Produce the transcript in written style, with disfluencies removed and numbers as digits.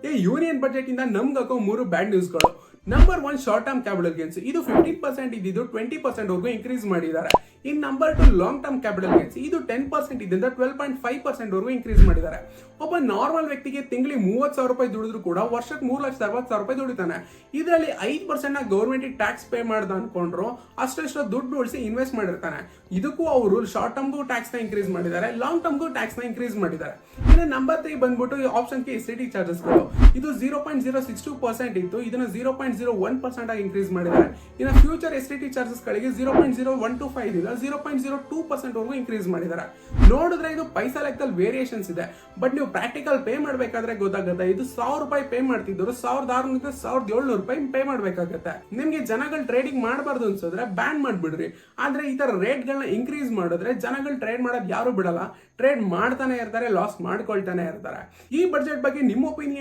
ಈ union budget ಇಂದ ನಮ್ಗಾಕೋ 3 ಬ್ಯಾಡ್ ನ್ಯೂಸ್ಗಳು. Number 1 short term capital gains, ಇದು 15% ಇದ್ದಿದ್ದು 20% ವರೆಗೂ ಇನ್ಕ್ರೀಸ್ ಮಾಡಿದ್ದಾರೆ. In number 2 long term capital gains, ಇದು 10% ಇದ್ದಿಂದ 12.5% ವರೆಗೂ ಇನ್ಕ್ರೀಸ್ ಮಾಡಿದ್ದಾರೆ. ಒಬ್ಬ ನಾರ್ಮಲ್ ವ್ಯಕ್ತಿಗೆ ತಿಂಗಳಿಗೆ 30,000 ರೂಪಾಯಿ ದುಡಿದ್ರು ಕೂಡ ವರ್ಷಕ್ಕೆ 3,60,000 ರೂಪಾಯಿ ದುಡಿತಾನೆ. ಇದರಲ್ಲಿ 5% ನ ಗೌರ್ಮೆಂಟ್ ಟ್ಯಾಕ್ಸ್ ಪೇ ಮಾಡ್ದ ಅನ್ಕೊಂಡ್ರು ಅಷ್ಟೆಷ್ಟು ದುಡ್ಡು ಉಳಿಸಿ ಇನ್ವೆಸ್ಟ್ ಮಾಡಿರ್ತಾನೆ. ಇದಕ್ಕೂ ಅವರು ಶಾರ್ಟ್ ಟರ್ಮ್ಗೂ ಟ್ಯಾಕ್ಸ್ ನ ಇನ್ಕ್ರೀಸ್ ಮಾಡಿದ್ದಾರೆ, ಲಾಂಗ್ ಟರ್ಮ್ಗೂ ಟ್ಯಾಕ್ಸ್ ನ ಇನ್ಕ್ರೀಸ್ ಮಾಡಿದ್ದಾರೆ. ಇನ್ನು ನಂಬರ್ 3 ಬಂದ್ಬಿಟ್ಟು option K S T charges ಗಳು, ಇದು 0.062% ಇತ್ತು, ಇದನ್ನ 0.01% ಆಗಿ ಇನ್ಕ್ರೀಸ್ ಮಾಡಿದ್ದಾರೆ. ಇನ್ನು ಫ್ಯೂಚರ್ ಎಸ್ ಟಿ ಚಾರ್ಜಸ್ ಗಳಿಗೆ 0.0125 ಇದೆ, 0.02% ವರೆಗೂ ಇನ್ಕ್ರೀಸ್ ಮಾಡಿದ್ದಾರೆ. ನೋಡಿದ್ರೆ ಇದು ಪೈಸಾ ಲೆಕ್ಕದಲ್ಲಿ ವೇರಿಯೇಷನ್ಸ್ ಇದೆ, ಬಟ್ ನೀವು ಪ್ರಾಕ್ಟಿಕಲ್ ಪೇ ಮಾಡಬೇಕಾದ್ರೆ ಗೊತ್ತಾಗುತ್ತೆ. ಇದು 1,000 ರೂಪಾಯಿ ಪೇ ಮಾಡ್ತಿದ್ರು 1,600 1,700 ರೂಪಾಯಿ ಪೇ ಮಾಡಬೇಕಾಗುತ್ತೆ. ನಿಮ್ಗೆ ಜನಗಳು ಟ್ರೇಡಿಂಗ್ ಮಾಡಬಾರ್ದು ಅನ್ಸಿದ್ರೆ ಬ್ಯಾನ್ ಮಾಡ್ಬಿಡ್ರಿ. ಆದ್ರೆ ಈ ತರ ರೇಟ್ ಗಳನ್ನ ಇನ್ಕ್ರೀಸ್ ಮಾಡಿದ್ರೆ ಜನಗಳು ಟ್ರೇಡ್ ಮಾಡೋದು ಯಾರು ಬಿಡಲ್ಲ, ಟ್ರೇಡ್ ಮಾಡ್ತಾನೆ ಇರ್ತಾರೆ, ಲಾಸ್ ಮಾಡ್ಕೊಳ್ತಾನೆ ಇರ್ತಾರೆ. ಈ ಬಜೆಟ್ ಬಗ್ಗೆ ನಿಮ್ಮ ಒಪಿನಿಯನ್